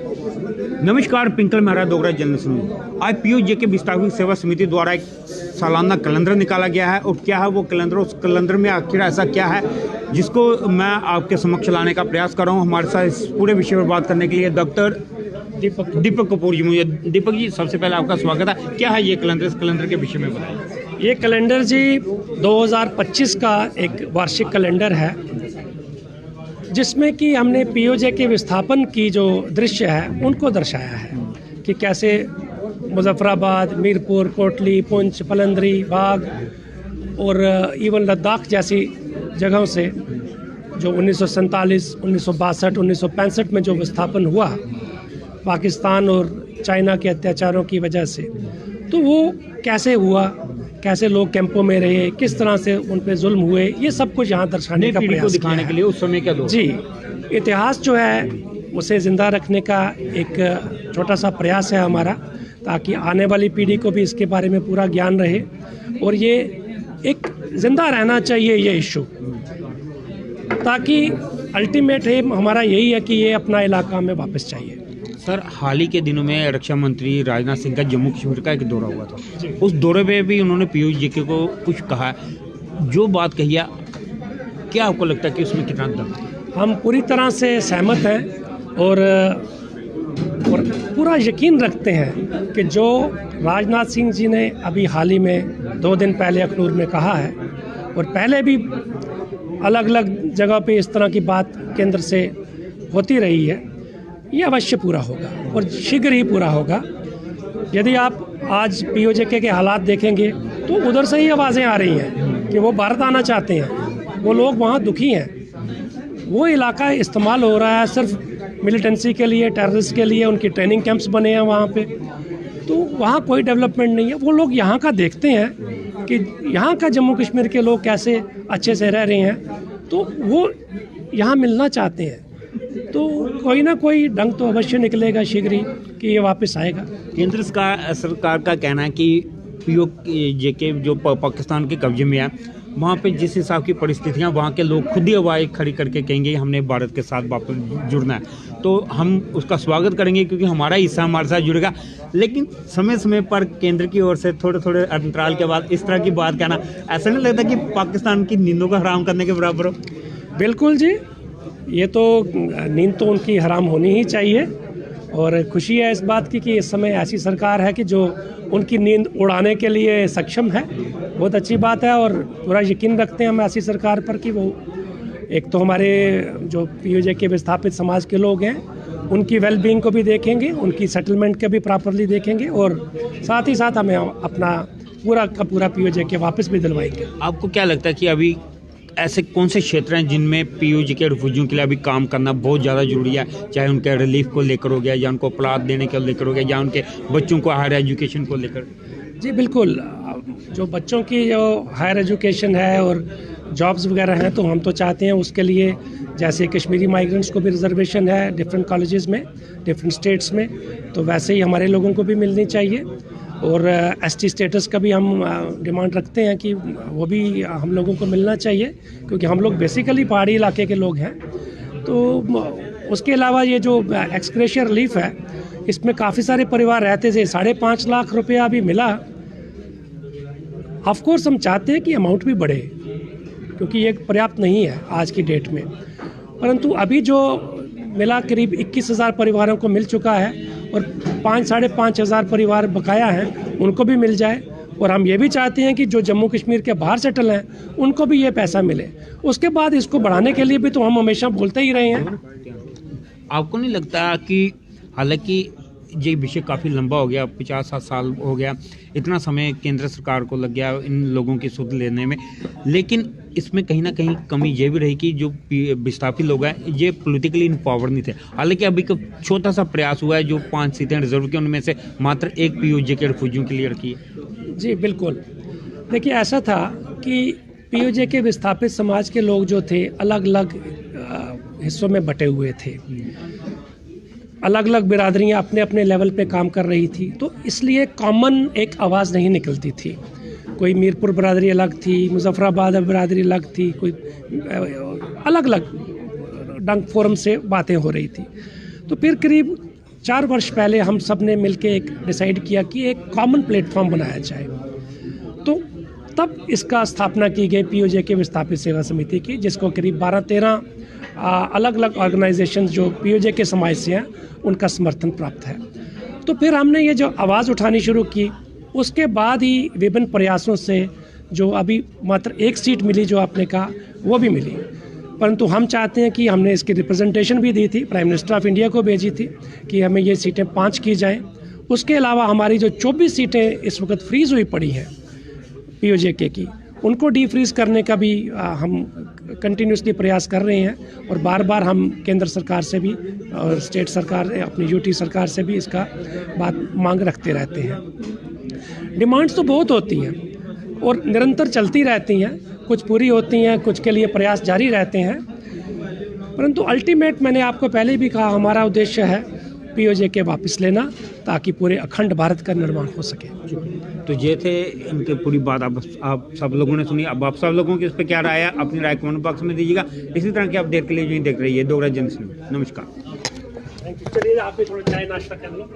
नमस्कार, पिंकल मेहरा डोगरा जनरल सुन। आज पीओजे के विस्थापित सेवा समिति द्वारा एक सालाना कैलेंडर निकाला गया है और क्या है वो कैलेंडर, उस कैलेंडर में आखिर ऐसा क्या है जिसको मैं आपके समक्ष लाने का प्रयास कर रहा हूँ। हमारे साथ इस पूरे विषय पर बात करने के लिए डॉक्टर दीपक कपूर जी मुझे। दीपक जी, सबसे पहले आपका स्वागत है। क्या है ये कैलेंडर, इस कैलेंडर के विषय में बताइए। ये कैलेंडर जी 2025 का एक वार्षिक कैलेंडर है जिसमें कि हमने पीओजे के विस्थापन की जो दृश्य है उनको दर्शाया है कि कैसे मुजफ्फराबाद, मीरपुर, कोटली, पुंछ, पलंदरी, बाग और इवन लद्दाख जैसी जगहों से जो 1947, 1962, 1965 में जो विस्थापन हुआ पाकिस्तान और चाइना के अत्याचारों की वजह से, तो वो कैसे हुआ, कैसे लोग कैंपों में रहे, किस तरह से उन पे जुल्म हुए, ये सब कुछ यहाँ दर्शाने का प्रयास दिखाने के लिए उस समय क्या जी इतिहास जो है उसे ज़िंदा रखने का एक छोटा सा प्रयास है हमारा, ताकि आने वाली पीढ़ी को भी इसके बारे में पूरा ज्ञान रहे और ये एक ज़िंदा रहना चाहिए ये इशू, ताकि अल्टीमेट एम हमारा यही है कि ये अपना इलाका हमें वापस चाहिए। सर, हाल ही के दिनों में रक्षा मंत्री राजनाथ सिंह का जम्मू कश्मीर का एक दौरा हुआ था। उस दौरे में भी उन्होंने पीयूष को कुछ कहा, जो बात कही है, क्या आपको लगता है कि उसमें कितना दम है? हम पूरी तरह से सहमत हैं और पूरा यकीन रखते हैं कि जो राजनाथ सिंह जी ने अभी हाल ही में 2 दिन पहले अखनूर में कहा है और पहले भी अलग अलग जगह पे इस तरह की बात केंद्र से होती रही है, ये अवश्य पूरा होगा और शीघ्र ही पूरा होगा। यदि आप आज पीओजे के हालात देखेंगे तो उधर से ही आवाज़ें आ रही हैं कि वो भारत आना चाहते हैं, वो लोग वहाँ दुखी हैं, वो इलाका इस्तेमाल हो रहा है सिर्फ मिलिटेंसी के लिए, टेररिस्ट के लिए, उनकी ट्रेनिंग कैंप्स बने हैं वहाँ पे, तो वहाँ कोई डेवलपमेंट नहीं है। वो लोग यहाँ का देखते हैं कि यहाँ का जम्मू कश्मीर के लोग कैसे अच्छे से रह रहे हैं, तो वो यहाँ मिलना चाहते हैं, तो कोई ना कोई ढंग तो अवश्य निकलेगा शीघ्र ही कि ये वापस आएगा। केंद्र सरकार का कहना है कि पीओजे के जो पाकिस्तान के कब्जे में है, वहाँ पे जिस हिसाब की परिस्थितियाँ, वहाँ के लोग खुद ही आवाज़ खड़ी करके कहेंगे हमने भारत के साथ वापस जुड़ना है, तो हम उसका स्वागत करेंगे क्योंकि हमारा हिस्सा हमारे साथ जुड़ेगा। लेकिन समय समय पर केंद्र की ओर से थोड़े थोड़े अंतराल के बाद इस तरह की बात कहना, ऐसा नहीं लगता कि पाकिस्तान की नींदों का हराम करने के बराबर हो? बिल्कुल जी, ये तो नींद तो उनकी हराम होनी ही चाहिए और खुशी है इस बात की कि इस समय ऐसी सरकार है कि जो उनकी नींद उड़ाने के लिए सक्षम है। बहुत अच्छी बात है और पूरा यकीन रखते हैं हम ऐसी सरकार पर कि वो एक तो हमारे जो पीओजे के विस्थापित समाज के लोग हैं उनकी वेलबींग को भी देखेंगे, उनकी सेटलमेंट को भी प्रॉपरली देखेंगे और साथ ही साथ हमें अपना पूरा का पूरा पीओजे के वापस भी दिलवाएंगे। आपको क्या लगता है कि अभी ऐसे कौन से क्षेत्र हैं जिनमें पीओजे के रिफ्यूजियों के लिए अभी काम करना बहुत ज़्यादा जरूरी है, चाहे उनके रिलीफ को लेकर हो गया या उनको प्लाट देने को लेकर हो गया या उनके बच्चों को हायर एजुकेशन को लेकर? जी बिल्कुल, जो बच्चों की जो हायर एजुकेशन है और जॉब्स वगैरह हैं तो हम तो चाहते हैं उसके लिए, जैसे कश्मीरी माइग्रेंट्स को भी रिजर्वेशन है डिफरेंट कॉलेजेस में, डिफरेंट स्टेट्स में, तो वैसे ही हमारे लोगों को भी मिलनी चाहिए और एसटी स्टेटस का भी हम डिमांड रखते हैं कि वो भी हम लोगों को मिलना चाहिए क्योंकि हम लोग बेसिकली पहाड़ी इलाके के लोग हैं। तो उसके अलावा ये जो एक्सग्रेशिया रिलीफ है इसमें काफ़ी सारे परिवार रहते थे, 5.5 लाख रुपया अभी मिला। ऑफ कोर्स हम चाहते हैं कि अमाउंट भी बढ़े क्योंकि ये पर्याप्त नहीं है आज की डेट में, परंतु अभी जो मिला करीब 21,000 परिवारों को मिल चुका है और 5,500 परिवार बकाया हैं, उनको भी मिल जाए। और हम ये भी चाहते हैं कि जो जम्मू कश्मीर के बाहर सेटल हैं उनको भी ये पैसा मिले। उसके बाद इसको बढ़ाने के लिए भी तो हम हमेशा बोलते ही रहे हैं। आपको नहीं लगता कि हालांकि ये विषय काफ़ी लंबा हो गया, 50-60 साल हो गया, इतना समय केंद्र सरकार को लग गया इन लोगों की सुध लेने में, लेकिन इसमें कहीं ना कहीं कमी ये भी रही कि जो विस्थापित लोग हैं ये पॉलिटिकली इम्पावर नहीं थे। हालांकि अभी का छोटा सा प्रयास हुआ है, जो 5 सीटें रिजर्व की उनमें से मात्र 1 पीओजे के रिफ्यूजियों के लिए रखी है। जी बिल्कुल, देखिए ऐसा था कि पीओजे के विस्थापित समाज के लोग जो थे अलग अलग हिस्सों में बटे हुए थे, अलग अलग बिरादरियाँ अपने अपने लेवल पे काम कर रही थी, तो इसलिए कॉमन एक आवाज़ नहीं निकलती थी। कोई मीरपुर बिरादरी अलग थी, मुजफ्फराबाद बिरादरी अलग थी, कोई अलग अलग डंक फोरम से बातें हो रही थी। तो फिर करीब 4 वर्ष पहले हम सब ने मिलकर एक डिसाइड किया कि एक कॉमन प्लेटफॉर्म बनाया जाए। तो तब इसका स्थापना की गई पीओजे के विस्थापित सेवा समिति की, जिसको करीब 12-13 अलग अलग ऑर्गेनाइजेशन जो पीओजे के समाज से हैं उनका समर्थन प्राप्त है। तो फिर हमने ये जो आवाज़ उठानी शुरू की, उसके बाद ही विभिन्न प्रयासों से जो अभी मात्र 1 सीट मिली जो आपने कहा वो भी मिली, परंतु हम चाहते हैं कि हमने इसकी रिप्रेजेंटेशन भी दी थी, प्राइम मिनिस्टर ऑफ इंडिया को भेजी थी कि हमें ये सीटें 5 की जाएं। उसके अलावा हमारी जो 24 सीटें इस वक्त फ्रीज़ हुई पड़ी हैं पीओजे की, उनको डीफ्रीज़ करने का भी हम कंटिन्यूसली प्रयास कर रहे हैं और बार बार हम केंद्र सरकार से भी और स्टेट सरकार अपनी यूटी सरकार से भी इसका मांग रखते रहते हैं। डिमांड्स तो बहुत होती हैं और निरंतर चलती रहती हैं, कुछ पूरी होती हैं, कुछ के लिए प्रयास जारी रहते हैं, परंतु अल्टीमेट मैंने आपको पहले भी कहा हमारा उद्देश्य है पीओजे के वापस लेना, ताकि पूरे अखंड भारत का निर्माण हो सके। तो ये थे इनकी पूरी बात आप सब लोगों ने सुनी। अब आप सब लोगों की इस पर क्या राय है, अपनी राय कमेंट बॉक्स में दीजिएगा। इसी तरह की अपडेट के लिए जो देख रही है डोगरा जंक्शन। नमस्कार। चलिए आप भी थोड़ा चाय नाश्ता कर लो।